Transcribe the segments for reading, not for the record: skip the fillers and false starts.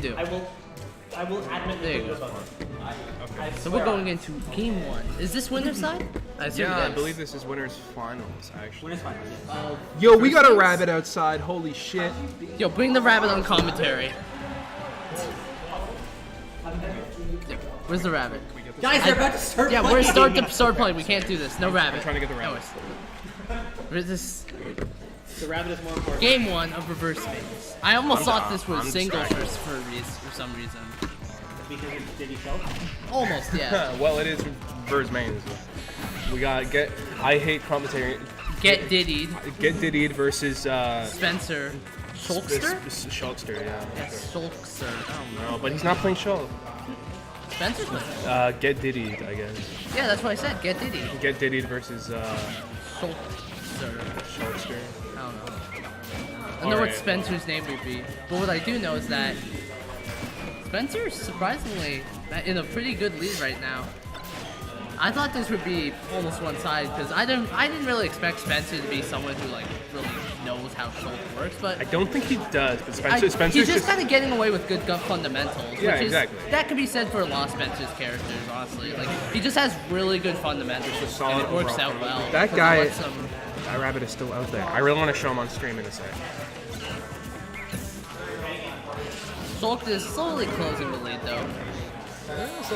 do. I will admit There you that go. okay. So we're going into game 1. Is this winner's side? I assume Yeah, it I is. believe this is winners finals, actually. Winners finals. Yo, we got a rabbit outside. Holy shit. Yo, bring the rabbit on commentary. Where's the rabbit? Guys, they're about to start Yeah, playing. we're start playing. We can't do this. No rabbit. I'm trying to get the rabbit. Where's this? The rabbit is more important. Game 1 of reverse space. I almost thought this was I'm singles distracted. for some reason. Because it's Diddy Shulk. Almost, yeah. Well, it is versus main. We got I hate commentary. Get Diddy. Get Diddy versus Spencer. Shulkster? Shulkster, yeah. Yes, Shulkster. I don't know. No, but he's not playing Shulk. Spencer's playing. Get Diddy, I guess. Yeah, that's what I said. Get Diddy. Get Diddy versus Shulkster. Shulkster. I don't know. I know what Alright. Spencer's name would be, but what I do know is that Spencer's surprisingly in a pretty good lead right now. I thought this would be almost one side because I didn't really expect Spencer to be someone who like really knows how Shulk works, but I don't think he does, but Spencer's he's just kind of getting away with good gut fundamentals. Yeah, which is, exactly. That could be said for a lot of Spencer's characters, honestly. Like he just has really good fundamentals, and solid it works overall out well. That because guy- it lets him- That rabbit is still out there. I really want to show him on stream in a sec. Shulk is slowly closing the lead though,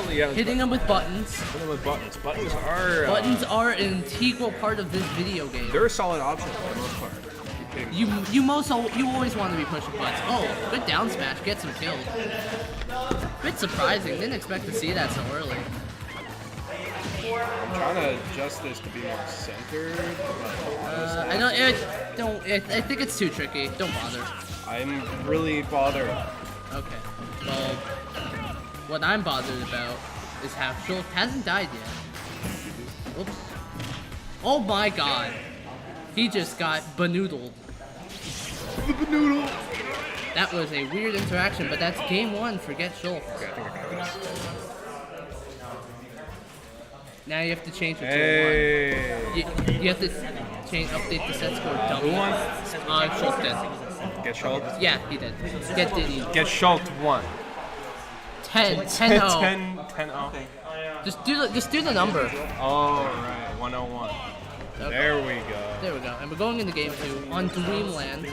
Yeah, hitting him with buttons. Hitting with buttons. Buttons Are an integral part of this video game. They're a solid option for the most part. You always want to be pushing buttons. Oh, good down smash, gets him killed. Bit surprising, didn't expect to see that so early. I'm trying to adjust this to be more centered. I think it's too tricky. Don't bother. I'm really bothered. Okay. Well, what I'm bothered about is how Shulk hasn't died yet. Oops. Oh my god. He just got banoodled. That was a weird interaction, but that's game 1 for GetShulked. Okay, I think I got this. Now you have to change it to a Hey. 1. You have to update the set score. Who won? Shulk did. Get Shulked? Yeah, he did. Get Diddy. Get Shulked 1. 10-0. 10-0. Just do the number. Oh, right. 101. Okay. There we go. There we go. And we're going into game 2 on Dreamland.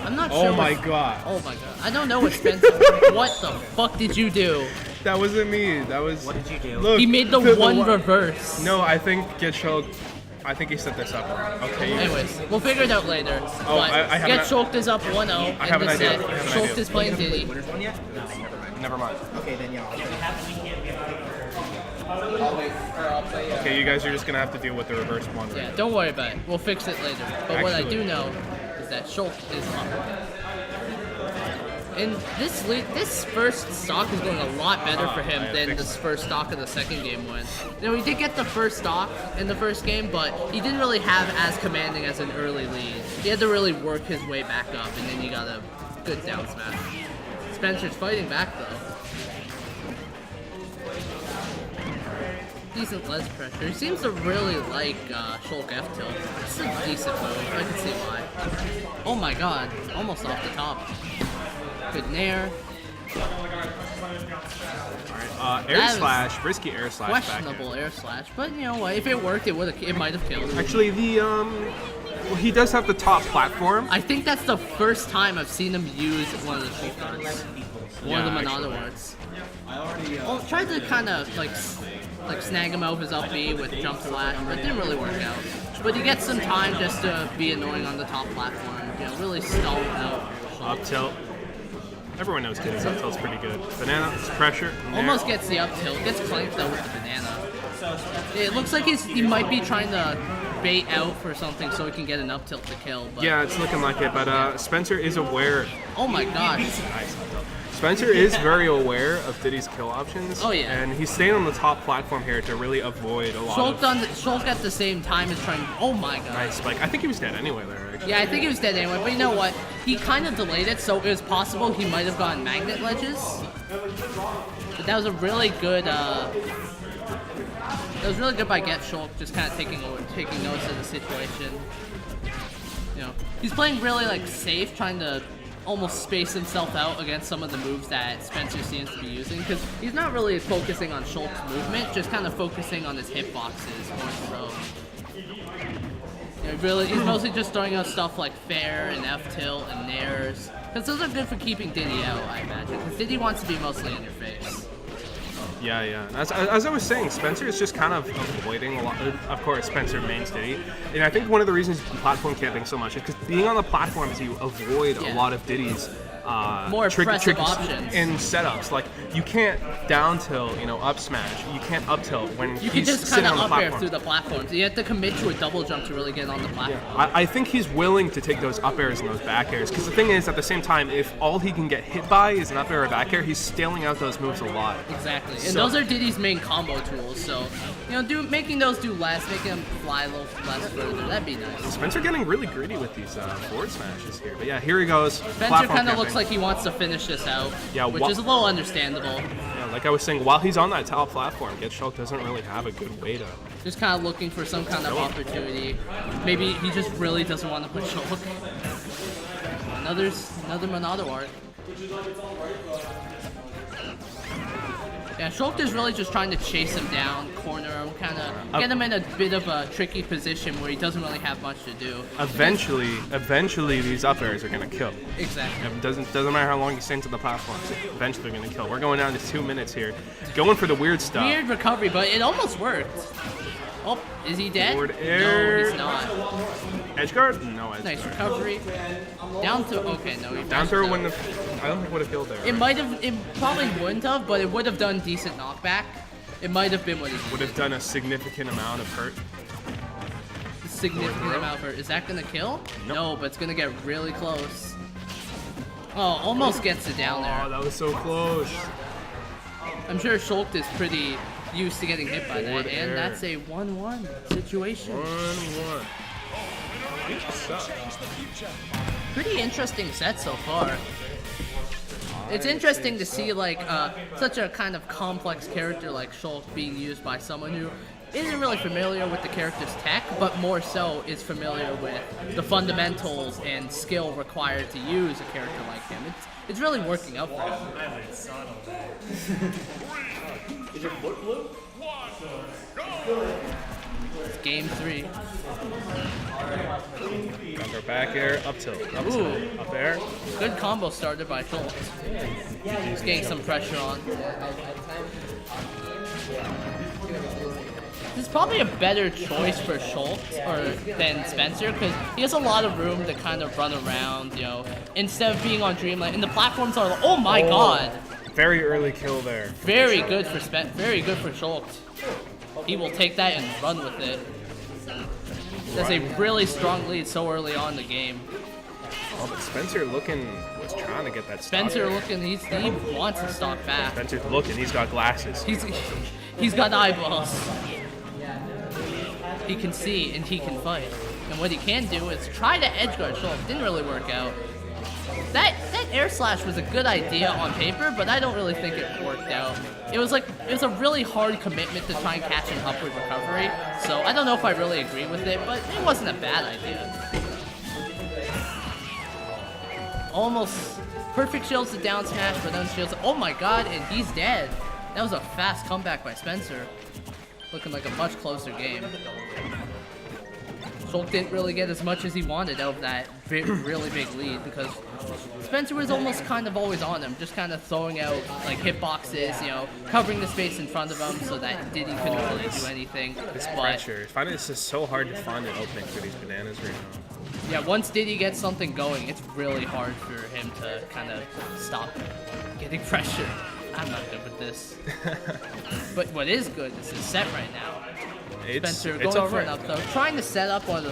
I'm not Oh sure. my god. Oh my god. I don't know what Spencer. What the fuck did you do? That wasn't me. That was. What did you do? Look, He made the one reverse. No, I think Get Shulked. I think he set this up wrong. Okay. Anyways, we'll figure it out later. Oh, But I have Get an- Shulked is up 1-0 I in have an the idea. set. I have an Shulk idea. is playing Diddy. Winners one yet? No, never mind. Never mind. Okay, then yeah. Okay, you guys are just gonna have to deal with the reverse one. Yeah, don't worry about it. We'll fix it later. But what I Actually- do know is that Shulk is up. And this first stock is going a lot better for him than this first stock of the second game went. You know, he did get the first stock in the first game, but he didn't really have as commanding as an early lead. He had to really work his way back up, and then he got a good down smash. Spencer's fighting back though. Decent ledge pressure. He seems to really like Shulk F tilt. It's a decent move. I can see why. Oh my god. Almost off the top. Good nair. Air That slash, risky air slash. Questionable air slash. But you know what? If it worked, it might have killed. Actually, well, he does have the top platform. I think that's the first time I've seen him use one of the cheat cards. One of the Monado arts. Well, tried to kind of like snag him out with his up B with jump slash, but it didn't really work out. But he gets some time just to be annoying on the top platform. You know, really stall out. Up tilt. Everyone knows Diddy's up tilt's pretty good. Banana, it's pressure. Almost gets the up tilt. Gets clanked though with the banana. It looks like he might be trying to bait out for something so he can get an up tilt to kill. But Yeah, it's looking like it, but Spencer is aware. oh my gosh. Spencer is very aware of Diddy's kill options. Oh, yeah. And he's staying on the top platform here to really avoid a lot Shulk at the same time is trying. Oh my god. Nice spike. I think he was dead anyway there, actually. Yeah, I think he was dead anyway. But you know what? He kind of delayed it, so it was possible he might have gotten magnet ledges. But that was a really good. That was really good by GetShulked, just kind of taking notice of the situation. You know, he's playing really like safe, trying to almost space himself out against some of the moves that Spencer seems to be using, because he's not really focusing on Shulk's movement, just kind of focusing on his hitboxes more so. He's mostly just throwing out stuff like fair and F-tilt and nairs, because those are good for keeping Diddy out, I imagine, because Diddy wants to be mostly in your face. Yeah, yeah. As I was saying, Spencer is just kind of avoiding a lot. Of course, Spencer mains Diddy, and I think one of the reasons you platform camping so much is because being on the platforms, you avoid a lot of Diddy's more aggressive options in setups. Like you can't down tilt, up smash. You can't up tilt when you he's can just sitting kind on of the up air platform. through the platforms. You have to commit to a double jump to really get on the platform. Yeah. I think he's willing to take those up airs and those back airs, because the thing is, at the same time, if all he can get hit by is an up air or back air, he's scaling out those moves a lot. Exactly, and those are Diddy's main combo tools. So, making those do less, making them fly a little less further, that'd be nice. Spencer getting really greedy with these forward smashes here, but yeah, here he goes. Spencer kind of looks like he wants to finish this out, which is a little understandable. Yeah, like I was saying, while he's on that top platform, GetShulked doesn't really have a good way to. Just kind of looking for some kind of opportunity. Maybe he just really doesn't want to put Shulk. Another Monado art. Yeah, Shulk is really just trying to chase him down, corner him, kind of get him in a bit of a tricky position where he doesn't really have much to do. Eventually, these up airs are gonna kill. Exactly. It doesn't matter how long you stand to the platforms. Eventually, they're gonna kill. We're going down to 2 minutes here, going for the weird stuff. Weird recovery, but it almost worked. Oh, is he dead? Forward air. No, he's not. Edge guard? No edge Nice guard. recovery. Down throw. Okay, no, he Down throw wouldn't have. I don't think would have killed there. It probably wouldn't have, but it would have done decent knockback. It might have been what he would have done a significant amount of hurt. Significant amount of hurt. Is that gonna kill? Nope. No, but it's gonna get really close. Oh, almost gets it down there. Oh, that was so close. I'm sure Shulk is pretty used to getting hit by Forward that, air. and that's a 1-1 situation. 1-1. Pretty interesting set so far. It's interesting to see such a kind of complex character like Shulk being used by someone who isn't really familiar with the character's tech, but more so is familiar with the fundamentals and skill required to use a character like him. It's really working out for him. Is your foot blue? It's game 3. Counter back air, up tilt, up Ooh. tilt, up air. Good combo started by Shulk. He's getting some pressure on. This is probably a better choice for Shulk than Spencer, because he has a lot of room to kind of run around, instead of being on Dreamland. And the platforms are oh my god. Very early kill there. Very good for Shulk. He will take that and run with it. That's a really strong lead so early on in the game. Oh, but Spencer was trying to get that stock. Spencer looking, he wants to stock back. Spencer's looking, he's got glasses. He's got eyeballs. He can see and he can fight. And what he can do is try to edgeguard Shulk. Didn't really work out. That air slash was a good idea on paper, but I don't really think it worked out. It was a really hard commitment to try and catch an upward recovery, so I don't know if I really agree with it, but it wasn't a bad idea. Almost perfect shields the down smash, but then shields. Oh my god, and he's dead. That was a fast comeback by Spencer. Looking like a much closer game. Shulk didn't really get as much as he wanted out of that really big lead, because Spencer was almost kind of always on him, just kind of throwing out hitboxes, covering the space in front of him so that Diddy couldn't really do anything. This pressure. I find it's just so hard to find an opening for these bananas right now. Yeah, once Diddy gets something going, it's really hard for him to kind of stop getting pressure. I'm not good with this. But what is good is his set right now. Spencer going for an up throw, trying to set up on the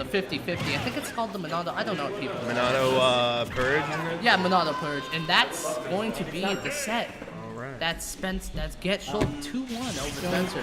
50-50. I think it's called the Monado. I don't know what people. Monado Purge, isn't it? Yeah, Monado Purge, and that's going to be the set. All right. That's GetShulked 2-1 over Spencer.